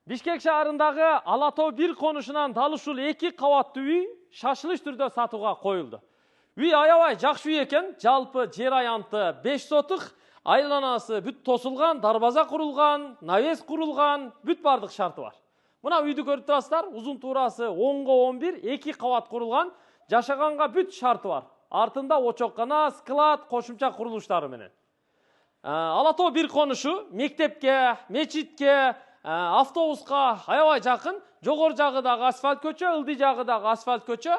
Бишкек шаарындагы Ала Тоо 1 конушунан дал ушул 2 кабаттуу үй шашылыш түрдө сатууга коюлду. Үй аябай жакшы үй экен. Жалпы жер аянты 5 сотук, айланасы бүт тосулган, дарбаза курулган, навес курулган, бүт бардык шарты бар. Мына үйдү көрүп турасыздар. Узун туурасы 10го 11, 2 кабат курулган, жашаганга бүт шарты бар. Артында очоккана, склад, кошумча курулуштары менен. Ала Тоо 1 конушу мектепке, мечитке, автобуска аябай жакын. Жогору жагы дагы асфальт көчө, ылдый жагы дагы асфальт көчө,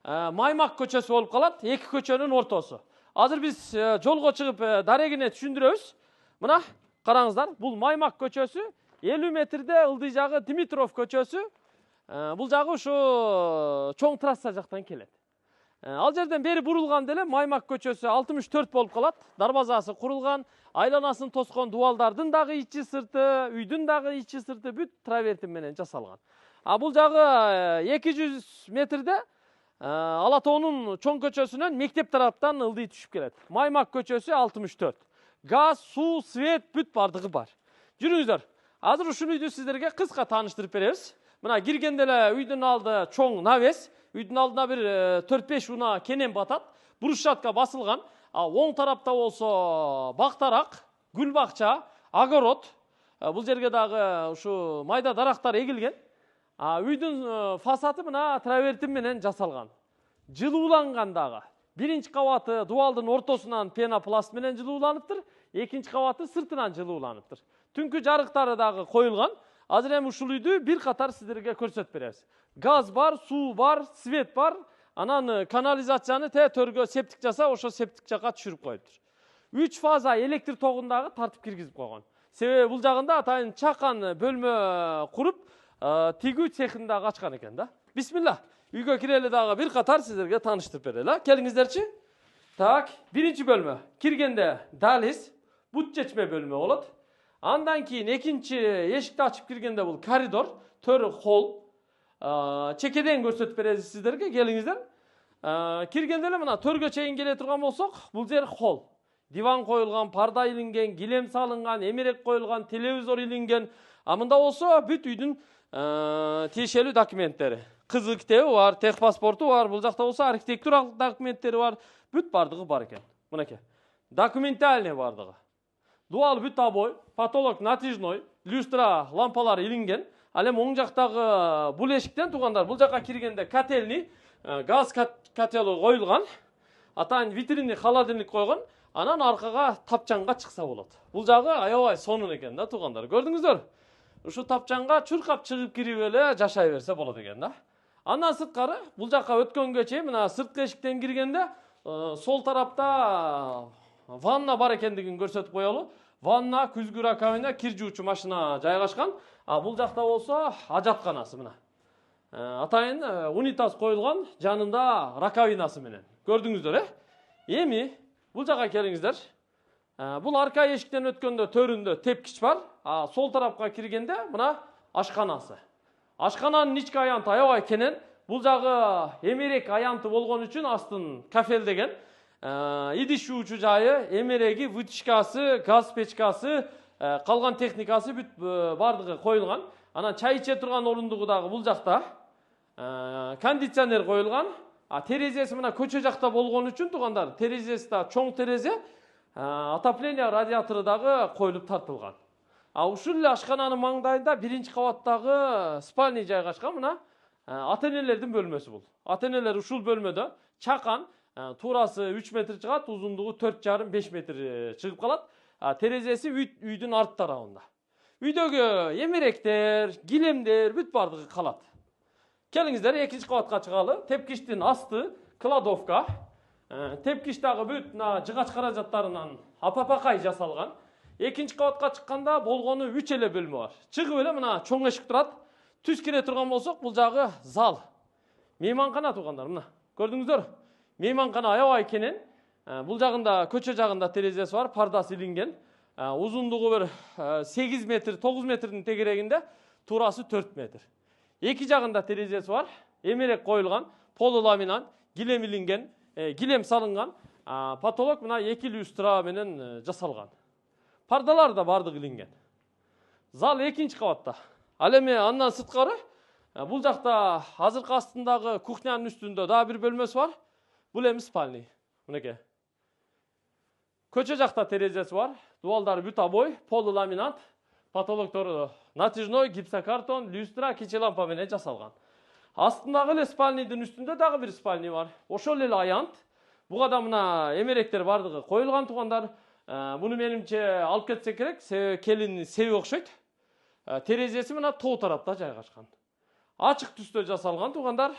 Маймак көчөсү болуп калат. 2 көчөнүн ортосу. Азыр биз жолго чыгып дарегине түшүндүрөбүз. Мына караңыздар, бул Маймак көчөсү, 50 метрде ылдый жагы Димитров көчөсү. Бул жагы ушу чоң трасса жактан келет. Ал жерден бери бурулган деле Маймак көчөсү 64 болуп калат. Дарбазасы курулган, айланасын тоскон дубалдардын дагы ичи сырты, үйдүн дагы ичи сырты бүт травертин менен жасалган. Бул жагы 200 метрде Ала Тоонун чоң көчөсүнөн мектеп тараптан ылдый түшүп келет. Маймак көчөсү 64. Газ, суу, свет бүт бардыгы бар. Жүрүңүздөр. Азыр ушул үйдү сиздерге кыска тааныштырып беребиз. Мына киргенде эле үйдүн алды чоң навес. Үйдүн алдына бир 4-5 уна кенен батат. Брусчатка басылган. Оң тарапта болсо бактарак, гүл бакча, огород. Бул жерге дагы ушу майда дарактар эгилген. Үйдүн фасады мына травертин менен жасалган. Жылууланган дагы. Биринчи кабаты дубалдын ортосунан пенопласт менен жылууланыптыр. Экинчи кабаты сыртынан жылууланыптыр. Түнкү жарыктары дагы коюлган. Азыр эми ушул үйдү бир катар сиздерге көрсөтүп беребиз. Газ бар, суу бар, свет бар. Анан канализацияны төргө септик жаса, ошо септик жакка түшүрүп коюптур. 3 фаза электр тогун дагы тартып киргизип койгон. Себеби бул жагында атайын чакан бөлмө куруп, тигүү цехин дагы ачкан экен да. Бисмилла. Үйгө кирели дагы бир катар сиздерге тааныштырып берели. Келиңиздерчи. Так, биринчи бөлмө. Киргенде дализ, бут чечме бөлмө болот. Андан кийин экинчи эшикти ачып киргенде бул коридор, төрү холл. Чекеден көрсөтүп беребиз сиздерге, келиңиздер. Киргенде эле мына төргө чейин келе турган болсок, бул жер холл. Диван коюлган, парда илинген, килем салынган, эмерек коюлган, телевизор илинген. Мында болсо бүт үйдүн тиешелүү документтери. Кызыл китеби бар, техпаспорту бар, бул жакта болсо архитектуралык документтери бар, бүт бардыгы бар экен. Мынакей. Документальный бардыгы. Дуал бүт обой, потолок натяжной, люстра, лампалар илинген. Ал эми оң жактагы бул эшиктен туугандар, бул жакка киргенде котельный, газ котелы коюлган. Атайын витринный холодильник койгон. Анан аркага тапчанга чыкса болот. Бул жагы аябай сонун экен да туугандар. Көрдүңүздөр? Ушу тапчанга чуркап чыгып кирип эле жашай берсе болот экен да. Андан сырткары бул жакка өткөнгө чейин мына сырткы эшиктен киргенде сол тарапта ванна бар экендигин көрсөтүп коелу. Ванна, күзгү раковина, кир жуучу машина жайгашкан. Бул жакта болсо ажатканасы мына. Атайын унитаз коюлган, жанында раковинасы менен. Көрдүңүздөр, Эми бул жака келиңиздер. Бул арка эшиктен өткөндө төрүндө тепкич бар. Сол тарапка киргенде мына ашканасы. Ашкананын ички аянты аябай кенен. Бул жагы эмерек аянты болгон үчүн астын кафелдеген. Идиш жуучу жайы, эмереги, вытяжкасы, газ печкасы, калган техникасы бүт бардыгы коюлган. Анан чай иче турган орундугу дагы бул жакта. Кондиционер коюлган. Терезеси мына көчө жакта болгон үчүн туугандар, терезеси да чоң терезе. Отопление радиатору дагы коюлуп тартылган. Ушул эле ашкананын маңдайында биринчи кабаттагы спальный жайгашкан. Мына ата-энелердин бөлмөсү бул. Ата-энелер ушул бөлмөдө чакан, туурасы 3 метр чыгат, узундугу 4,5-5 метр чыгып калат. Терезеси үйдүн арт тарабында. Үйдөгү эмеректер, килемдер бүт бардыгы калат. Келиңиздер, экинчи кабатка чыгалы. Тепкичтин асты кладовка. Тепкич дагы бүт жыгач каражаттарынан апапакай жасалган. Экинчи кабатка чыкканда болгону 3 эле бөлмө бар. Чыгып эле мына чоң эшик турат. Түз кире турган болсок, бул жагы зал. Мейманкана туугандар, мына. Көрдүңүздөр? Мейманкана аябай кенен. Бул жагында көчө жагында терезеси бар, пардасы илинген. Узундугу бир 8 метр, 9 метрдин тегерегинде, туурасы 4 метр. Эки жагында терезеси бар, эмерек коюлган, полуламинат, килем илинген, килем салынган. Потолок мына 2 люстра менен жасалган. Пардалар да бардыгы илинген. Зал экинчи кабатта. Ал эми андан сырткары бул жакта азыркы астындагы кухнянын үстүндө дагы бир бөлмөсү бар. Бул эми спальный. Мынеке. Көчө жакта терезеси бар. Дубалдары бүт обой, полуламинат, потолоктору натяжной, гипсокартон, люстра, кече лампа менен жасалган. Астындагы эле спальныйдын үстүндө дагы бир спальный бар. Ошол эле аянт. Буга да мына эмеректер бардыгы коюлган туугандар. Буну менимче алып кетсе керек, себеби келин себи окшойт. Терезеси мына тоо тарапта жайгашкан. Ачык түстө жасалган туугандар,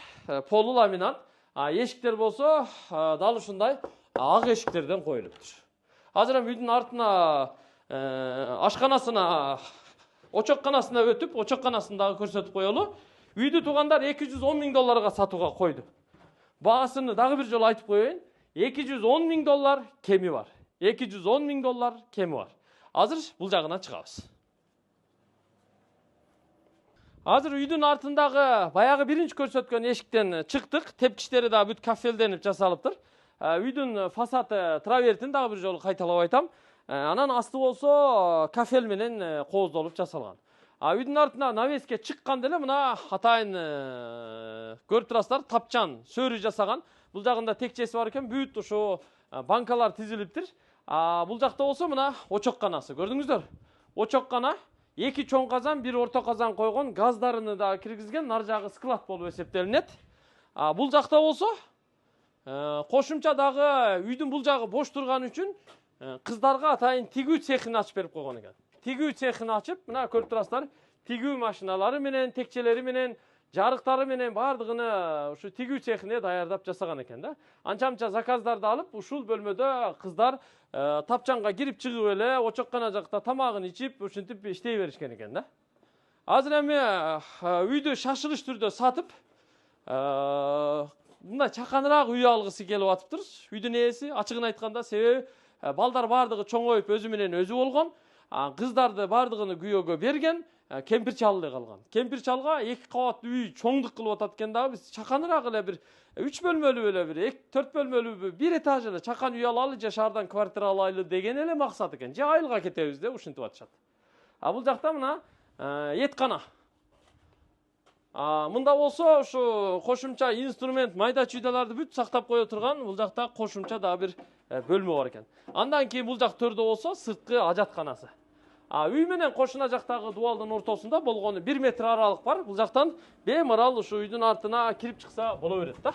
полуламинат. Эшиктер болсо дал ушундай ак эшиктерден коюлуптур. Азыр эми үйдүн артына ашканасына, очокканасына өтүп, очокканасын дагы көрсөтүп коелу. Үйдү туугандар $210,000 сатууга койду. Баасыны дагы бир жолу айтып коеюн. $210,000 кеми бар. $210,000 кеми бар. Азыр бул жагына чыгабыз. Азыр үйдүн артындагы баягы биринчи көрсөткөн эшиктен чыктык. Тепкичтери да бүт кафелденип жасалыптыр. Үйдүн фасады травертин дагы бир жолу кайталап айтам. Анан асты болсо кафел менен кооздолуп жасалган. Үйдүн артына навеске чыкканда эле мына атайын көрүп турасыздар, тапчан сөрү жасаган. Бул жагында текчеси бар экен, бүт ошо банкалар тизилиптир. Бул жакта болсо мына очокканасы, көрдүңүздөр? Очоккана, 2 чоң казан, 1 орто казан койгон, газдарыны да киргизген, нар жагы склад болуп эсептелинет. Бул жакта болсо кошумча дагы үйдүн бул жагы бош турган үчүн кыздарга атайын тигүү цехин ачып берип койгон экен. Тигүү цехин ачып, мына көрүп турасыздар, тигүү машиналары менен, текчелери менен, жарыктары менен бардыгыны ушу тигүү цехине даярдап жасаган экен да. Анча-мынча заказдарды алып, ушул бөлмөдө кыздар тапчанга кирип чыгып эле, очоккана жакта тамагын ичип, ушинтип иштей беришкен экен да. Азыр эми үйдү шашылыш түрдө сатып, мындай чаканыраак үй алгысы келип атыптыр. Үйдүн ээси ачыгын айтканда, себеби балдар бардыгы чоңоюп өзү менен өзү болгон. Кыздарды бардыгыны күйөөгө берген, кемпир чал эле калган. Кемпир чалга 2 кабаттуу үй чоңдук кылып атат экен дагы, биз чаканыраак эле бир 3 бөлмөлүү эле бир 4 бөлмөлүү 1 этаж эле чакан үй алалы же шаардан квартира алайлы деген эле максат экен. Же айылга кетебиз деп ушинтип атышат. Бул жакта мына эткана. Мында болсо ушу кошумча инструмент, майда чүйдаларды бүт сактап кое турган, бул жакта кошумча дагы бир бөлмө бар экен. Андан кийин бул жак төрдө болсо сырткы ажатканасы. Үй менен кошуна жактагы дубалдын ортосунда болгону 1 метр аралык бар. Бул жактан бемарал ушу үйдүн артына кирип чыкса боло берет да.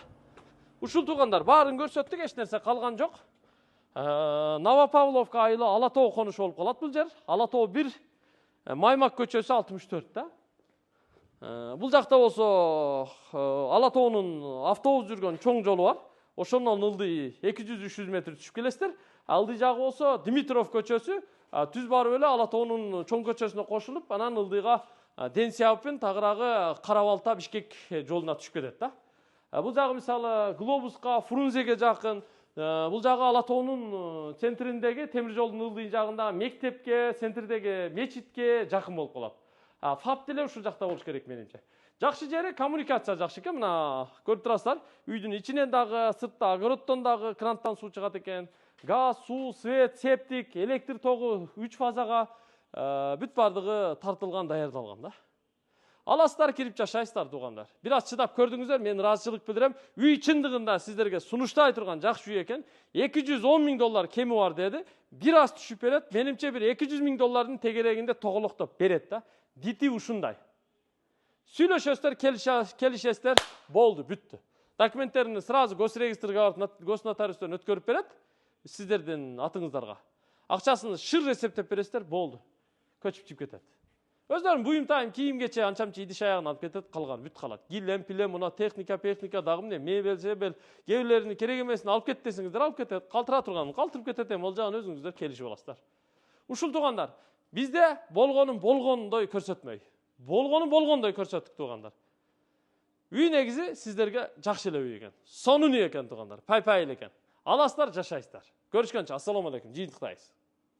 Ушул туугандар баарын көрсөттүк, эч нерсе калган жок. Новопавловка айылы Ала Тоо конушу болуп калат бул жер. Ала Тоо 1, Маймак көчөсү 64 да. Бул жакта болсо Ала Тоонун автобус жүргөн чоң жолу бар. Ошондон ылдый 200-300 метр түшүп келесиздер. Алды жагы болсо Димитров көчөсү, түз барып эле Ала Тоонун чоң көчөсүнө кошулуп, анан ылдыйга Денсиябын тагыраагы Кара-Балта Бишкек жолуна түшүп кетет да. Бул жагы мисалы Глобуска, Фрунзеге жакын, бул жагы Ала Тоонун центриндеги темир жолдун ылдый жагындагы мектепке, центрдеги мечитке жакын болуп калат. ФАП деле ушул жакта болуш керек менимче. Жакшы жери коммуникация жакшы экен. Мына көрүп турасыздар, үйдүн ичинен дагы, сыртта огороддон дагы кранттан суу чыгат экен. Газ, суу, свет, септик, электр тогу 3 фазага бүт бардыгы тартылган, даярдалган да. Аласыздар, кирип жашайсыздар туугандар. Бир аз чыдап көрдүңүздөр, мен ыраазычылык билдирем. Үй чындыгында сиздерге сунуштай турган жакшы үй экен. $210,000 кеми бар деди. Бир аз түшүп берет. Менимче бир $200,000 тегерегинде тоголоктоп берет да. Дити ушундай. Сүйлөшөсүздөр, келишесиздер, болду, бүттү. Документтерин сразу госрегистрге барып, госнотариустан өткөрүп берет. Сиздердин атыңыздарга. Акчасын шыр эсептеп бересиздер, болду. Көчүп чыгып кетет. Өздөрүн буюм тайым, кийим кече анчамчы идиш аягын алып кетет, калган бүт калат. Килем, пилем, мына техника дагы эмне, мебель, жебел, кээ бирлерин керек эмесин алып кет десеңиздер, алып кетет. Калтыра турганын калтырып кетет, эми ал жагын өзүңүздөр келишип аласыздар. Ушул туугандар, бизде болгонун болгондой көрсөтмөй. Болгонун болгондой көрсөттүк туугандар. Үй негизи сиздерге жакшы эле үй экен. Сонун үй экен туугандар. Пай-пай эле экен. Аласыздар, жашайсыздар. Көрүшкөнчө, ассаламу алейкум. Жыйынтыктайбыз.